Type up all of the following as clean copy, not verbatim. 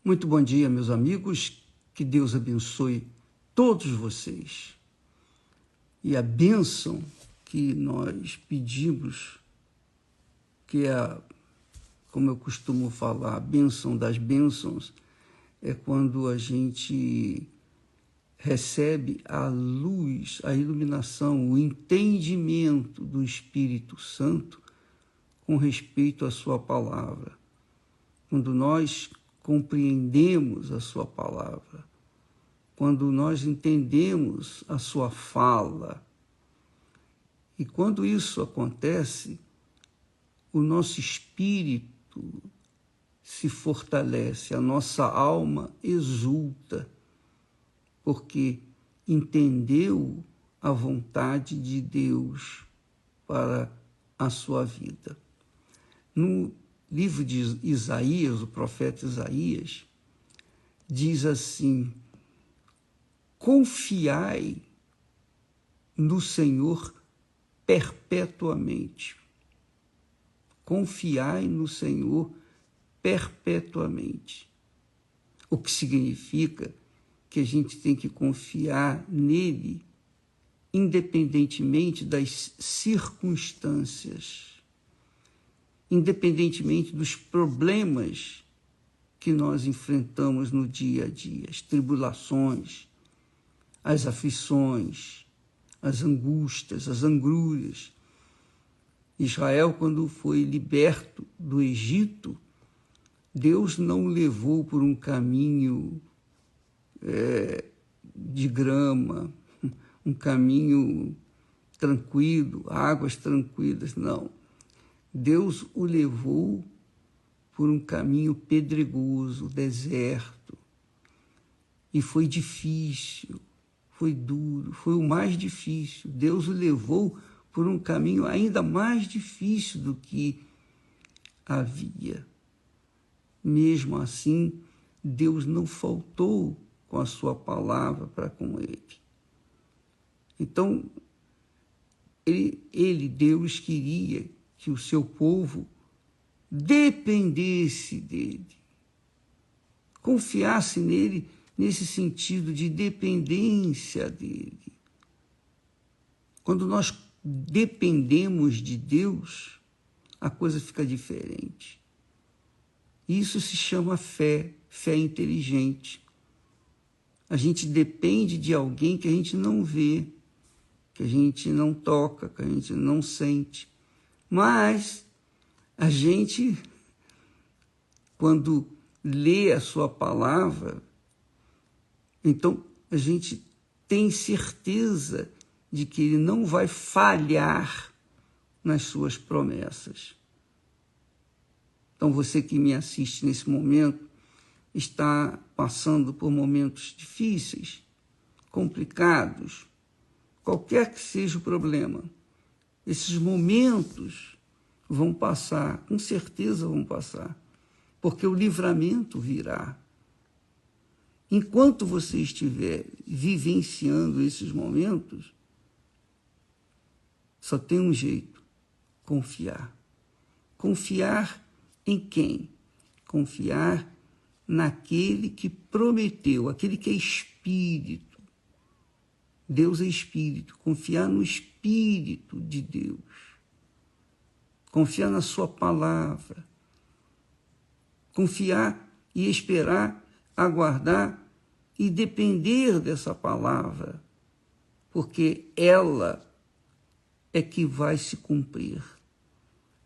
Muito bom dia, meus amigos. Que Deus abençoe todos vocês. E a bênção que nós pedimos, que é, como eu costumo falar, a bênção das bênçãos, é quando a gente recebe a luz, a iluminação, o entendimento do Espírito Santo com respeito à sua palavra. Quando nós compreendemos a sua palavra, quando nós entendemos a sua fala, e quando isso acontece, o nosso espírito se fortalece, a nossa alma exulta, porque entendeu a vontade de Deus para a sua vida. No livro de Isaías, o profeta Isaías, diz assim: confiai no Senhor perpetuamente. Confiai no Senhor perpetuamente. O que significa que a gente tem que confiar nele independentemente das circunstâncias, independentemente dos problemas que nós enfrentamos no dia a dia, as tribulações, as aflições, as angústias, as angúrias. Israel, quando foi liberto do Egito, Deus não o levou por um caminho de grama, um caminho tranquilo, águas tranquilas, não. Deus o levou por um caminho pedregoso, deserto, e foi difícil, foi duro, foi o mais difícil. Deus o levou por um caminho ainda mais difícil do que havia. Mesmo assim, Deus não faltou com a sua palavra para com ele. Então, Deus, queria que o seu povo dependesse dele, confiasse nele nesse sentido de dependência dele. Quando nós dependemos de Deus, a coisa fica diferente. Isso se chama fé, fé inteligente. A gente depende de alguém que a gente não vê, que a gente não toca, que a gente não sente. Mas a gente, quando lê a sua palavra, então a gente tem certeza de que ele não vai falhar nas suas promessas. Então você que me assiste nesse momento está passando por momentos difíceis, complicados, qualquer que seja o problema. Esses momentos vão passar, com certeza vão passar, porque o livramento virá. Enquanto você estiver vivenciando esses momentos, só tem um jeito: confiar. Confiar em quem? Confiar naquele que prometeu, aquele que é Espírito. Deus é Espírito. Confiar no Espírito de Deus. Confiar na sua palavra. Confiar e esperar, aguardar e depender dessa palavra, porque ela é que vai se cumprir.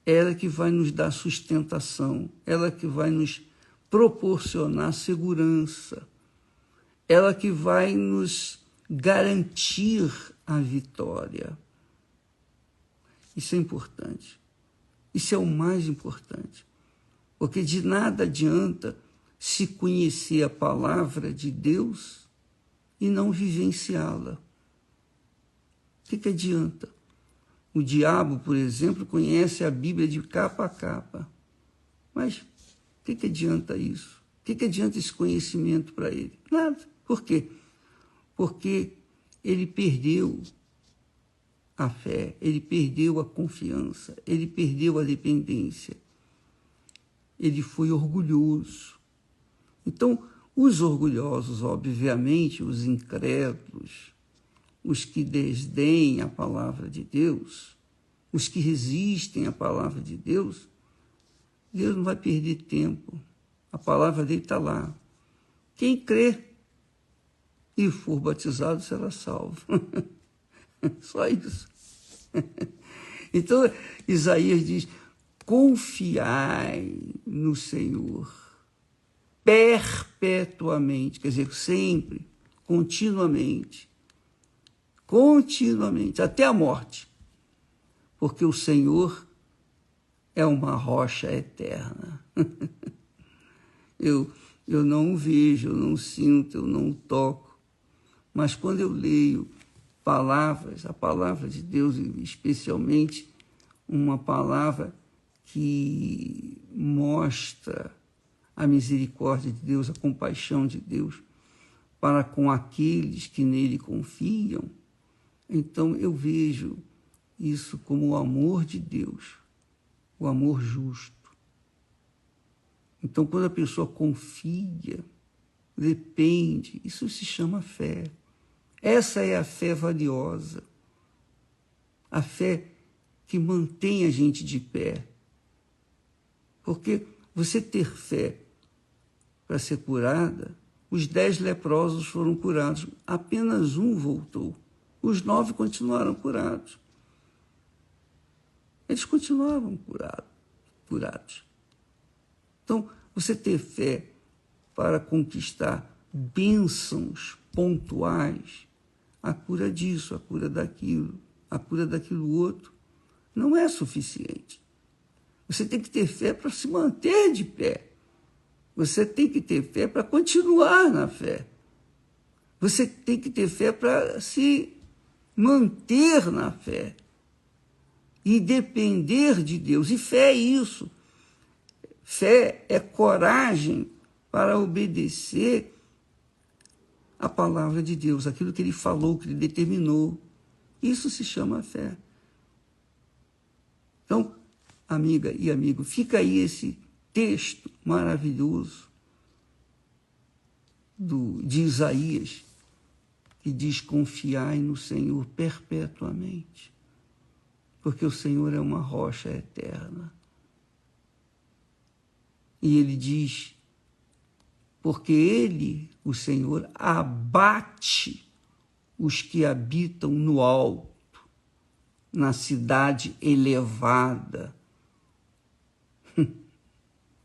Ela é que vai nos dar sustentação, ela é que vai nos proporcionar segurança, ela que vai nos garantir a vitória. Isso é importante. Isso é o mais importante. Porque de nada adianta se conhecer a palavra de Deus e não vivenciá-la. O que adianta? O diabo, por exemplo, conhece a Bíblia de capa a capa. Mas o que adianta isso? O que adianta esse conhecimento para ele? Nada. Por quê? Porque ele perdeu a fé, ele perdeu a confiança, ele perdeu a dependência. Ele foi orgulhoso. Então, os orgulhosos, obviamente, os incrédulos, os que desdenham a palavra de Deus, os que resistem à palavra de Deus, Deus não vai perder tempo. A palavra dele está lá. Quem crê e for batizado será salvo. Só isso. Então, Isaías diz, confiai no Senhor perpetuamente, quer dizer, sempre, continuamente, até a morte, porque o Senhor é uma rocha eterna. Eu não o vejo, eu não sinto, eu não o toco, mas quando eu leio palavras, a palavra de Deus, especialmente uma palavra que mostra a misericórdia de Deus, a compaixão de Deus para com aqueles que nele confiam, então eu vejo isso como o amor de Deus, o amor justo. Então, quando a pessoa confia, depende, isso se chama fé. Essa é a fé valiosa, a fé que mantém a gente de pé. Porque você ter fé para ser curada, os 10 leprosos foram curados, apenas um voltou. Os 9 continuaram curados. Eles continuavam curados. Então, você ter fé para conquistar bênçãos pontuais, a cura disso, a cura daquilo outro, não é suficiente. Você tem que ter fé para se manter de pé. Você tem que ter fé para continuar na fé. Você tem que ter fé para se manter na fé. E depender de Deus. E fé é isso. Fé é coragem para obedecer a palavra de Deus, aquilo que ele falou, que ele determinou. Isso se chama fé. Então, amiga e amigo, fica aí esse texto maravilhoso de Isaías, que diz, confiai no Senhor perpetuamente, porque o Senhor é uma rocha eterna. E ele diz, porque ele, o Senhor, abate os que habitam no alto, na cidade elevada.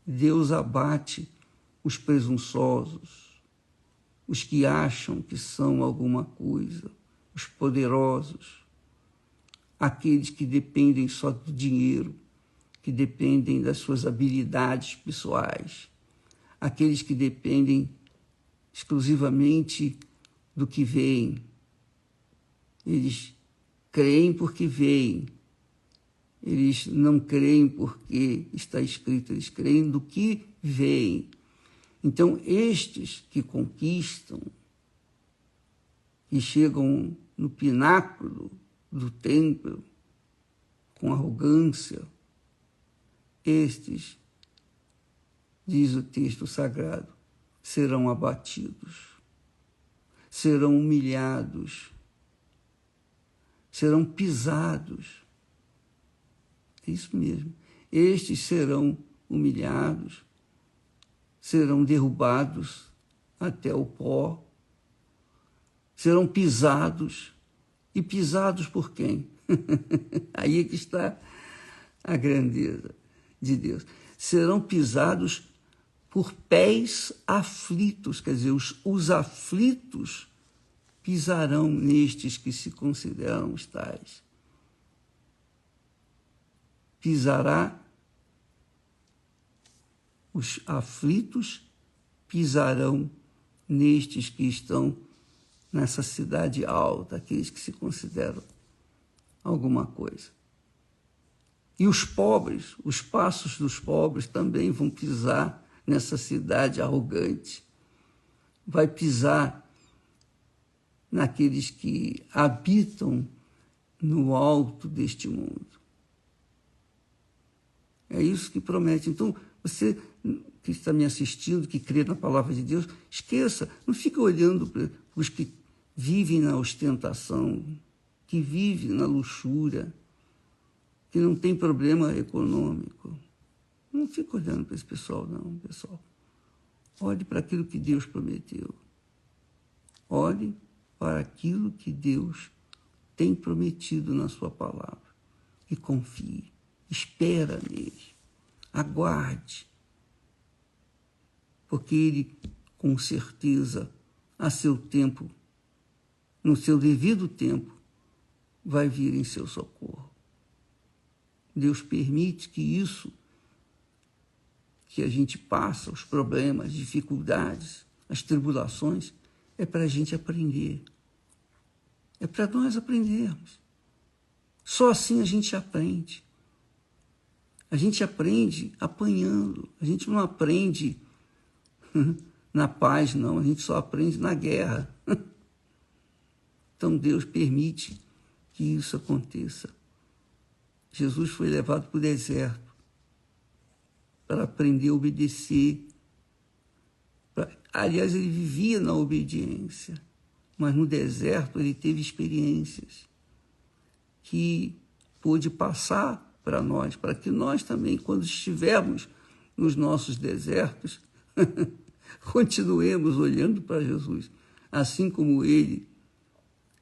Deus abate os presunçosos, os que acham que são alguma coisa, os poderosos, aqueles que dependem só do dinheiro, que dependem das suas habilidades pessoais, aqueles que dependem exclusivamente do que veem. Eles creem porque veem. Eles não creem porque está escrito, eles creem do que veem. Então, estes que conquistam, que chegam no pináculo do templo com arrogância, estes, diz o texto sagrado, serão abatidos, serão humilhados, serão pisados. É isso mesmo. Estes serão humilhados, serão derrubados até o pó, serão pisados. E pisados por quem? Aí é que está a grandeza de Deus. Serão pisados por pés aflitos, quer dizer, os aflitos pisarão nestes que se consideram os tais. Pisará, os aflitos pisarão nestes que estão nessa cidade alta, aqueles que se consideram alguma coisa. E os pobres, os passos dos pobres também vão pisar nessa cidade arrogante. Vai pisar naqueles que habitam no alto deste mundo. É isso que promete. Então, você que está me assistindo, que crê na palavra de Deus, esqueça, não fica olhando para os que vivem na ostentação, que vivem na luxúria, que não tem problema econômico. Não fica olhando para esse pessoal, não, pessoal. Olhe para aquilo que Deus prometeu. Olhe para aquilo que Deus tem prometido na sua palavra. E confie. Espera nele. Aguarde. Porque ele, com certeza, a seu tempo, no seu devido tempo, vai vir em seu socorro. Deus permite que isso, que a gente passa, os problemas, as dificuldades, as tribulações, é para a gente aprender. É para nós aprendermos. Só assim a gente aprende. A gente aprende apanhando. A gente não aprende na paz, não. A gente só aprende na guerra. Então Deus permite que isso aconteça. Jesus foi levado para o deserto para aprender a obedecer. Aliás, ele vivia na obediência, mas no deserto ele teve experiências que pôde passar para nós, para que nós também, quando estivermos nos nossos desertos, continuemos olhando para Jesus. Assim como ele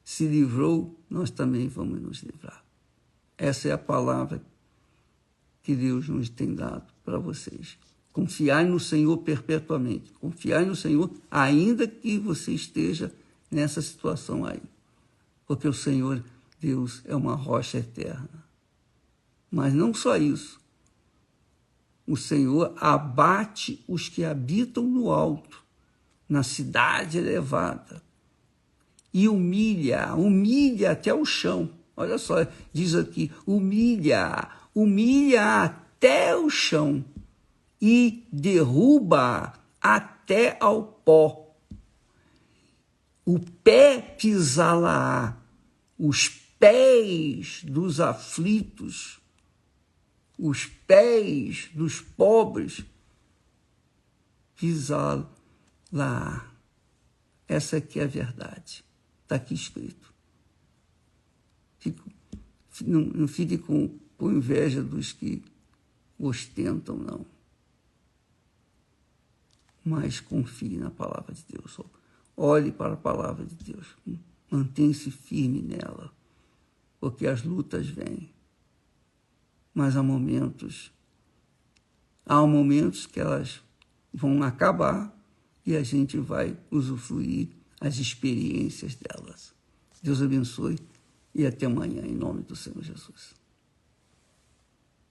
se livrou, nós também vamos nos livrar. Essa é a palavra que Deus nos tem dado para vocês. Confiai no Senhor perpetuamente. Confiai no Senhor, ainda que você esteja nessa situação aí. Porque o Senhor, Deus, é uma rocha eterna. Mas não só isso. O Senhor abate os que habitam no alto, na cidade elevada, e humilha até o chão. Olha só, diz aqui, humilha até o chão e derruba até ao pó. O pé pisá-la-á, os pés dos aflitos, os pés dos pobres pisá-la-á. Essa aqui é a verdade. Está aqui escrito. Não fique com inveja dos que ostentam, não. Mas confie na palavra de Deus. Olhe para a palavra de Deus. Mantenha-se firme nela, porque as lutas vêm. Mas há momentos que elas vão acabar e a gente vai usufruir as experiências delas. Deus abençoe e até amanhã, em nome do Senhor Jesus.